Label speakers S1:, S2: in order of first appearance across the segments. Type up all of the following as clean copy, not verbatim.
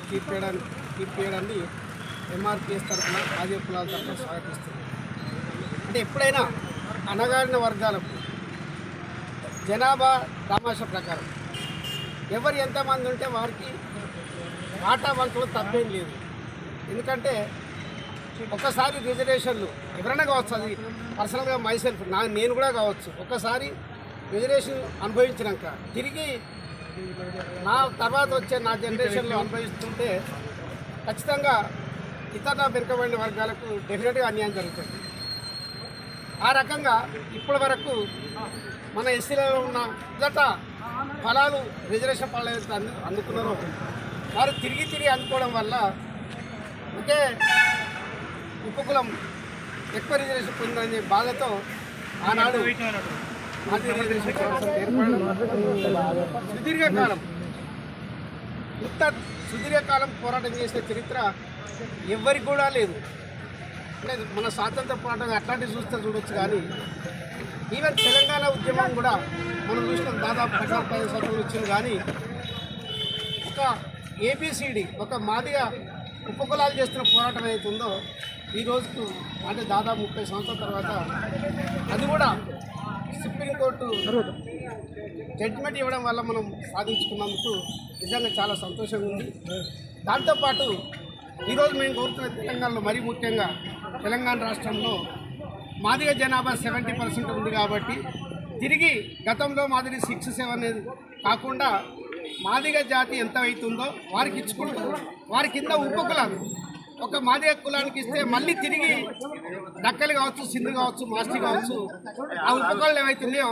S1: తీర్పేయడాన్ని ఎంఆర్పిఎస్ తరఫున ఆదివ కులాల తరఫున స్వాగతిస్తుంది. అంటే ఎప్పుడైనా అణగారిన వర్గాలకు జనాభా తమాషా ప్రకారం ఎవరు ఎంతమంది ఉంటే వారికి వాటా వంతులు తప్పేం లేదు. ఎందుకంటే ఒక్కసారి రిజర్వేషన్లు ఎవరైనా కావచ్చు, అది పర్సనల్గా మైసెల్ఫ్ నేను కూడా కావచ్చు, ఒక్కసారి రిజర్వేషన్ అనుభవించినాక తిరిగి నా తర్వాత వచ్చే నా జనరేషన్లో అనుభవిస్తుంటే ఖచ్చితంగా ఇతర వెనుకబడిన వర్గాలకు డెఫినెట్గా అన్యాయం జరుగుతుంది. ఆ రకంగా ఇప్పటి వరకు మన ఎస్సీలో ఉన్న మొదట ఫలాలు రిజర్వేషన్ ఫలాలు అందుకున్నారో వారు తిరిగి అందుకోవడం వల్ల ఒకే ఉపకులం ఎక్కువ రిజర్వేషన్ పొందనే బాధతో ఆనాడు సుదీర్ఘకాలం పోరాటం చేసిన చరిత్ర ఎవరికి కూడా లేదు. అంటే మన స్వాతంత్ర పోరాటం అట్లాంటివి చూడొచ్చు, కానీ ఈవెన్ తెలంగాణ ఉద్యమం కూడా మనం చూసిన దాదాపు 15 సంవత్సరాలు వచ్చింది. కానీ ఒక ఏబిసిడి ఒక మాదిగ ఉపకులాలు చేస్తున్న పోరాటం అవుతుందో ఈ రోజుకు అంటే దాదాపు 30 సంవత్సరాల తర్వాత అది కూడా సుప్రీంకోర్టు జడ్జిమెంట్ ఇవ్వడం వల్ల మనం సాధించుకున్నందుకు నిజంగా చాలా సంతోషంగా ఉంది. దాంతోపాటు ఈరోజు మేము కోరుతున్న తెలంగాణలో మరీ ముఖ్యంగా తెలంగాణ రాష్ట్రంలో మాదిగ జనాభా 70% ఉంది. కాబట్టి తిరిగి గతంలో మాదిరి 6-7 కాకుండా మాదిగ జాతి ఎంత అవుతుందో వారికి ఇచ్చుకుంటూ వారి కింద ఉపకులాలు ఒక మాదిగ కులానికి ఇస్తే మళ్ళీ తిరిగి దక్కలు కావచ్చు, సింధు కావచ్చు, మాస్టి కావచ్చు, ఆ ఉపకులాలు ఏవైతున్నాయో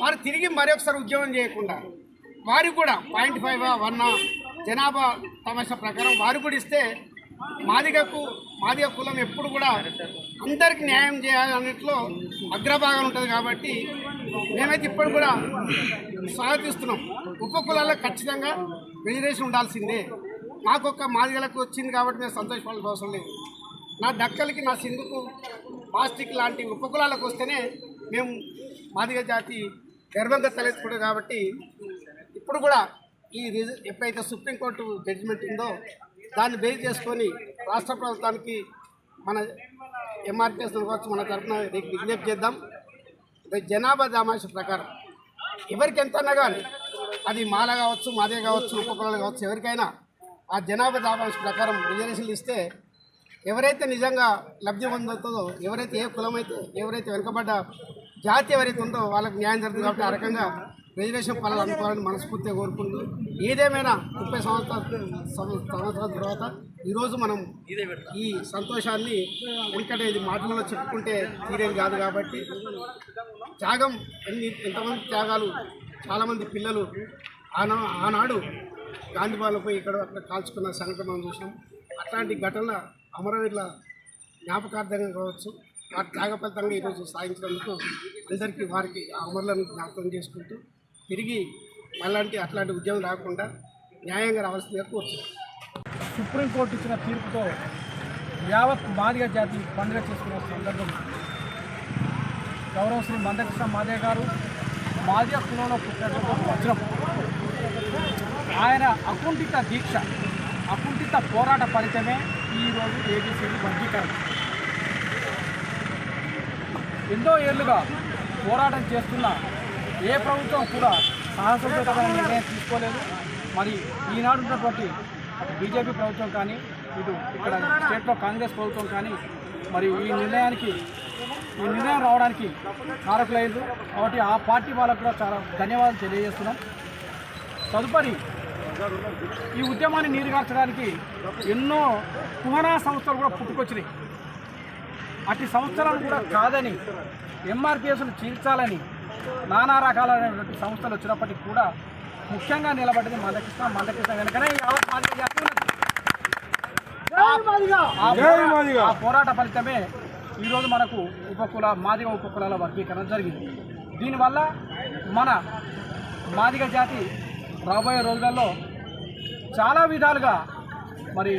S1: వారు తిరిగి మరొకసారి ఉద్యమం చేయకుండా వారు కూడా 0.5 జనాభా తమాషా ప్రకారం వారు కూడా ఇస్తే మాదిగ కులం ఎప్పుడు కూడా అందరికీ న్యాయం చేయాలన్నింటిలో అగ్రభాగం ఉంటుంది. కాబట్టి మేమైతే ఇప్పుడు కూడా స్వాగతిస్తున్నాం. ఉపకులాలకు ఖచ్చితంగా రిజర్వేషన్ ఉండాల్సిందే. మాకొక్క మాదిగలకు వచ్చింది కాబట్టి మేము సంతోషపడాల్సిన అవసరం లేదు. నా దక్కలకి, నా సింధుకు, ప్లాస్టిక్ లాంటి ఉపకులాలకు వస్తేనే మేము మాదిగ జాతి గర్వంగా తలెత్తుకుంటాం. కాబట్టి ఇప్పుడు కూడా ఎప్పుడైతే సుప్రీంకోర్టు జడ్జిమెంట్ ఉందో దాన్ని బేస్ చేసుకొని రాష్ట్ర ప్రభుత్వానికి మన ఎంఆర్పిఎస్ కావచ్చు మన తరఫున విజ్ఞప్తి చేద్దాం. జనాభా దామాష ప్రకారం ఎవరికి ఎంత అన్నా కానీ అది మాల కావచ్చు, మాదే కావచ్చు, ఉపకులాలు కావచ్చు, ఎవరికైనా ఆ జనాభా దామాష ప్రకారం రిజర్వేషన్లు ఇస్తే ఎవరైతే నిజంగా లబ్ధి పొందుతుందో, ఎవరైతే ఏ కులం అయితే, ఎవరైతే వెనుకబడ్డ జాతి ఎవరైతే ఉందో వాళ్ళకి న్యాయం జరుగుతుంది. కాబట్టి ఆ రకంగా రిజర్వేషన్ ఫలాలు అనుకోవాలని మనస్ఫూర్తిగా కోరుకుంటూ ఏదేమైనా 30 సంవత్సరాల తర్వాత ఈరోజు మనం ఈ సంతోషాన్ని ఎందుకంటే ఇది మాటలలో చెప్పుకుంటే తీరేది కాదు. కాబట్టి త్యాగం ఎంతమంది త్యాగాలు, చాలామంది పిల్లలు ఆనాడు గాంధీ భవన్లపై ఇక్కడ అక్కడ కాల్చుకున్న సంఘటన మనం చూసాం. అట్లాంటి ఘటనల అమరవీరుల జ్ఞాపకార్థంగా కావచ్చు, వారి త్యాగ ఫలితంగా ఈరోజు సాధించినందుకు అందరికీ వారికి అమరులను జ్ఞాపకం చేసుకుంటూ తిరిగి అట్లాంటి ఉద్యమం రాకుండా న్యాయంగా రావాల్సిందిగా కోరుతున్నాం.
S2: సుప్రీంకోర్టు ఇచ్చిన తీర్పుతో యావత్ మాదిగ జాతి పండుగ చేసుకున్న సందర్భం గౌరవ శ్రీ మందకృష్ణ మాదిగ గారు మాదిగ కులంలో పుట్టినటువంటి వజ్రం. ఆయన అకుంఠిత దీక్ష, అకుంఠిత పోరాట ఫలితమే ఈరోజు ఏబిసిడి వర్గీకరణ. ఎన్నో ఏళ్లుగా పోరాటం చేస్తున్న ఏ ప్రభుత్వం కూడా సాహసోపేతమైన నిర్ణయం తీసుకోలేదు. మరి ఈనాడు ఉన్నటువంటి బీజేపీ ప్రభుత్వం కానీ, ఇక్కడ స్టేట్లో కాంగ్రెస్ ప్రభుత్వం కానీ మరి ఈ నిర్ణయం రావడానికి కారకులైంది. కాబట్టి ఆ పార్టీ వాళ్ళకు కూడా చాలా ధన్యవాదాలు తెలియజేస్తున్నాం. తదుపరి ఈ ఉద్యమాన్ని నీరుగార్చడానికి ఎన్నో కుహనా సంస్థలు కూడా పుట్టుకొచ్చినాయి. అట్టి సంస్థలను కూడా కాదని ఎంఆర్పిఎస్ను చీల్చాలని నానా రకాలైనటువంటి సంస్థలు వచ్చినప్పటికీ కూడా ముఖ్యంగా నిలబడ్డది మందకృష్ణ వెనుకనే ఆ పోరాట ఫలితమే ఈరోజు మనకు మాదిగ ఉపకులాల వర్గీకరణ జరిగింది. దీనివల్ల మన మాదిగ జాతి రాబోయే రోజులలో చాలా విధాలుగా మరి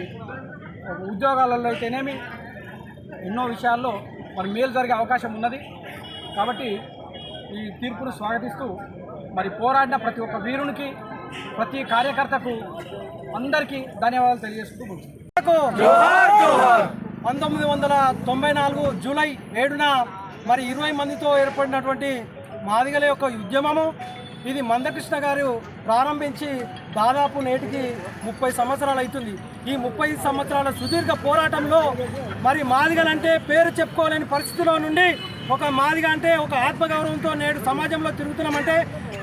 S2: ఉద్యోగాలలో అయితేనేమి ఎన్నో విషయాల్లో మరి మేలు జరిగే అవకాశం ఉన్నది. కాబట్టి ఈ తీర్పును స్వాగతిస్తూ మరి పోరాడిన ప్రతి ఒక్క వీరునికి ప్రతి కార్యకర్తకు అందరికీ ధన్యవాదాలు తెలియజేసుకుంటూ 1994 జూలై 7న మరి 20 మందితో ఏర్పడినటువంటి మాదిగల యొక్క ఉద్యమము ఇది మందకృష్ణ గారు ప్రారంభించి దాదాపు నేటికి 30 సంవత్సరాలు అవుతుంది. ఈ 30 సంవత్సరాల సుదీర్ఘ పోరాటంలో మరి మాదిగలంటే పేరు చెప్పుకోలేని పరిస్థితిలో నుండి ఒక మాదిగ అంటే ఒక ఆత్మగౌరవంతో నేడు సమాజంలో తిరుగుతున్నామంటే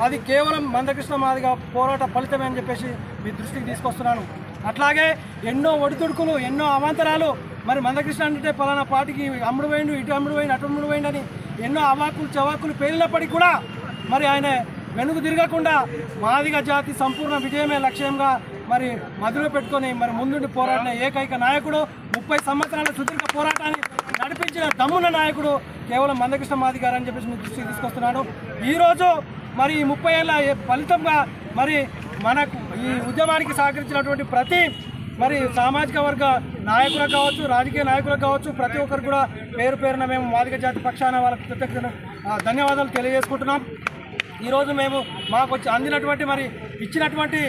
S2: అది కేవలం మందకృష్ణ మాదిగ పోరాట ఫలితమే అని చెప్పేసి మీ దృష్టికి తీసుకొస్తున్నాను. అట్లాగే ఎన్నో ఒడిదుడుకులు ఎన్నో అవాంతరాలు మరి మందకృష్ణ అంటే పలానా పార్టీకి అమ్ముడు పోయిండు, ఇటు అమ్ముడు పోయిండు, అటు అమ్ముడు పోయిండు అని ఎన్నో అవాకులు చవాకులు పేలినప్పటికీ కూడా మరి ఆయన వెనుక తిరగకుండా మాదిగ జాతి సంపూర్ణ విజయమే లక్ష్యంగా మరి మదిలో పెట్టుకొని మరి ముందుండి పోరాడిన ఏకైక నాయకుడు 30 సంవత్సరాల సుదీర్ఘ పోరాటాన్ని నడిపించిన దమ్మున నాయకుడు కేవలం మందకృష్ణ మాదిగ గారు అని చెప్పేసి మీ దృష్టికి తీసుకొస్తున్నాడు. ఈరోజు మరి ఈ 30 ఏళ్ళ ఫలితంగా మరి మనకు ఈ ఉద్యమానికి సహకరించినటువంటి ప్రతి మరి సామాజిక వర్గ నాయకులకు కావచ్చు, రాజకీయ నాయకులకు కావచ్చు, ప్రతి ఒక్కరు కూడా పేరు పేరున మేము మాదిగ జాతి పక్షాన వాళ్ళకి ప్రత్యేక ధన్యవాదాలు తెలియజేసుకుంటున్నాం. ఈరోజు మేము మాకు వచ్చి అందినటువంటి మరి ఇచ్చినటువంటి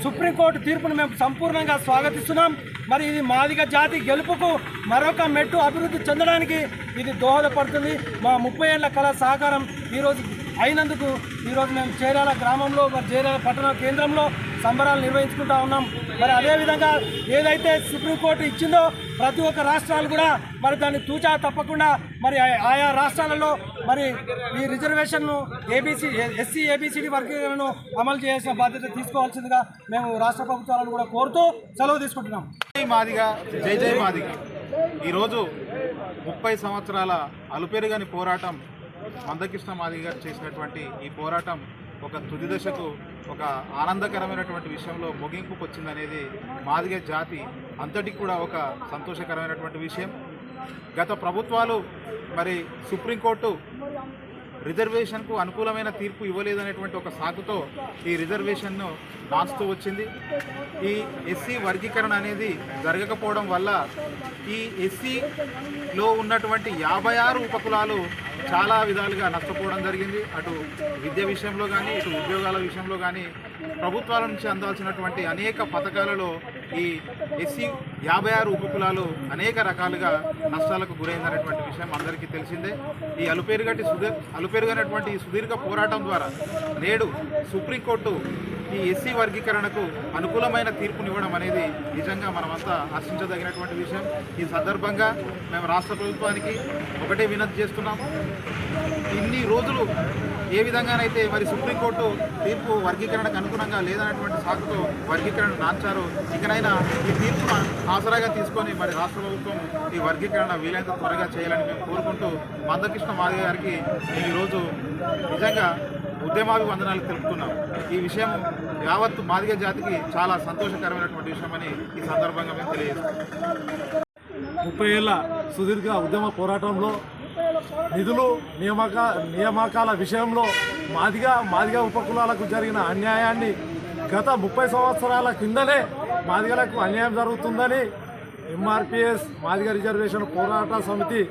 S2: సుప్రీంకోర్టు తీర్పును మేము సంపూర్ణంగా స్వాగతిస్తున్నాం. మరి ఇది మాదిగ జాతి గెలుపుకు మరొక మెట్టు అభివృద్ధి చెందడానికి ఇది దోహదపడుతుంది. మా 30 ఏళ్ల కళ సహకారం ఈరోజు అయినందుకు ఈరోజు మేము చేరాల గ్రామంలో మరి చేరాల పట్టణ కేంద్రంలో సంబరాలు నిర్వహించుకుంటా ఉన్నాం. మరి అదేవిధంగా ఏదైతే సుప్రీంకోర్టు ఇచ్చిందో ప్రతి ఒక్క రాష్ట్రాలు కూడా మరి దాన్ని తూచా తప్పకుండా మరి ఆయా రాష్ట్రాలలో మరి ఈ రిజర్వేషన్ను ఎస్సీ ఏబిసిడి వర్గీకరణను అమలు చేయాల్సిన బాధ్యత తీసుకోవాల్సిందిగా మేము రాష్ట్ర ప్రభుత్వాలను కూడా కోరుతూ సెలవు తీసుకుంటున్నాం.
S3: జై మాదిగ, జై జై మాదిగ. ఈరోజు 30 సంవత్సరాల అలుపెరుగని పోరాటం మందకృష్ణ మాదిగ గారు చేసినటువంటి ఈ పోరాటం ఒక తుది దశకు ఒక ఆనందకరమైనటువంటి విషయంలో ముగింపుకు వచ్చిందనేది మాదిగ జాతి అంతటికి కూడా ఒక సంతోషకరమైనటువంటి విషయం. గత ప్రభుత్వాలు మరి సుప్రీంకోర్టు రిజర్వేషన్కు అనుకూలమైన తీర్పు ఇవ్వలేదనేటువంటి ఒక సాకుతో ఈ రిజర్వేషన్ను నాచుతూ వచ్చింది. ఈ ఎస్సీ వర్గీకరణ అనేది జరగకపోవడం వల్ల ఈ ఎస్సీలో ఉన్నటువంటి 56 ఉపకులాలు చాలా విధాలుగా నష్టపోవడం జరిగింది. అటు విద్య విషయంలో కానీ, ఇటు ఉద్యోగాల విషయంలో కానీ ప్రభుత్వాల నుంచి అందాల్సినటువంటి అనేక పథకాలలో ఈ ఎస్సీ 56 ఉపకులాలు అనేక రకాలుగా నష్టాలకు గురైందనేటువంటి విషయం అందరికీ తెలిసిందే. ఈ అలుపెరుగనటువంటి ఈ సుదీర్ఘ పోరాటం ద్వారా నేడు సుప్రీంకోర్టు ఈ ఎస్సీ వర్గీకరణకు అనుకూలమైన తీర్పునివ్వడం అనేది నిజంగా మనమంతా హర్షించదగినటువంటి విషయం. ఈ సందర్భంగా మేము రాష్ట్ర ప్రభుత్వానికి ఒకటే వినతి చేస్తున్నాం. ఇన్ని రోజులు ఏ విధంగానైతే మరి సుప్రీంకోర్టు తీర్పు వర్గీకరణకు అనుగుణంగా లేదనేటువంటి సాకుతో వర్గీకరణ నాంచారో ఇకనైనా ఈ తీర్పును ఆసరాగా తీసుకొని మరి రాష్ట్ర ప్రభుత్వం ఈ వర్గీకరణ వీలైనంత త్వరగా చేయాలని మేము కోరుకుంటూ మందకృష్ణ మాదిగ గారికి మేము ఈరోజు నిజంగా ఉద్యమాభివందనాలు తెలుపుతున్నాం. ఈ విషయం యావత్తు మాదిగ జాతికి చాలా సంతోషకరమైనటువంటి విషయమని ఈ సందర్భంగా మేము తెలియజేస్తాం.
S4: 30 ఏళ్ల సుదీర్ఘ ఉద్యమ పోరాటంలో నిధులు నియామకాల విషయంలో మాదిగ ఉపకులాలకు జరిగిన అన్యాయాన్ని గత 30 సంవత్సరాల కిందనే మాదిగలకు అన్యాయం జరుగుతుందని ఎంఆర్పిఎస్ మాదిగ రిజర్వేషన్ పోరాట సమితి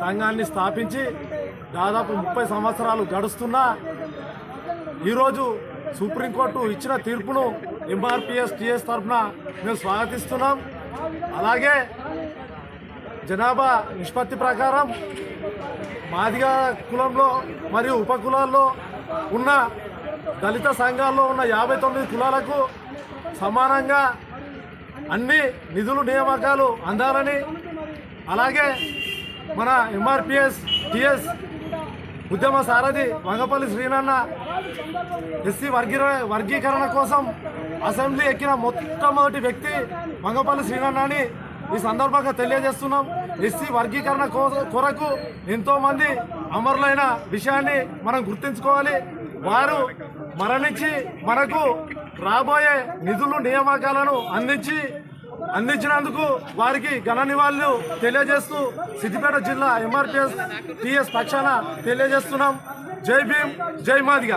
S4: సంఘాన్ని స్థాపించి దాదాపు 30 సంవత్సరాలు గడుస్తున్నా ఈరోజు సుప్రీంకోర్టు ఇచ్చిన తీర్పును ఎంఆర్పిఎస్ టీఎస్ తరఫున మేము స్వాగతిస్తున్నాం. అలాగే జనాభా నిష్పత్తి ప్రకారం మాదిగ కులంలో మరియు ఉపకులాల్లో ఉన్న దళిత సంఘాల్లో ఉన్న 59 కులాలకు సమానంగా అన్ని నిధులు నియామకాలు అందాలని, అలాగే మన ఎంఆర్పిఎస్ టిఎస్ ఉద్యమ సారథి వంగపల్లి శ్రీనన్న ఎస్సీ వర్గీకరణ కోసం అసెంబ్లీ ఎక్కిన మొట్టమొదటి వ్యక్తి వంగపల్లి శ్రీనన్న అని ఈ సందర్భంగా తెలియజేస్తున్నాం. ఎస్సీ వర్గీకరణ కొరకు ఎంతోమంది అమరులైన విషయాన్ని మనం గుర్తుంచుకోవాలి. వారు మరణించి మనకు రాబోయే నిధులు నియామకాలను అందించినందుకు వారికి ఘన నివాళులు తెలియజేస్తూ సిద్దిపేట జిల్లా ఎంఆర్పిఎస్ టిఎస్ పక్షాన తెలియజేస్తున్నాం. జై భీమ్, జై మాదిగ.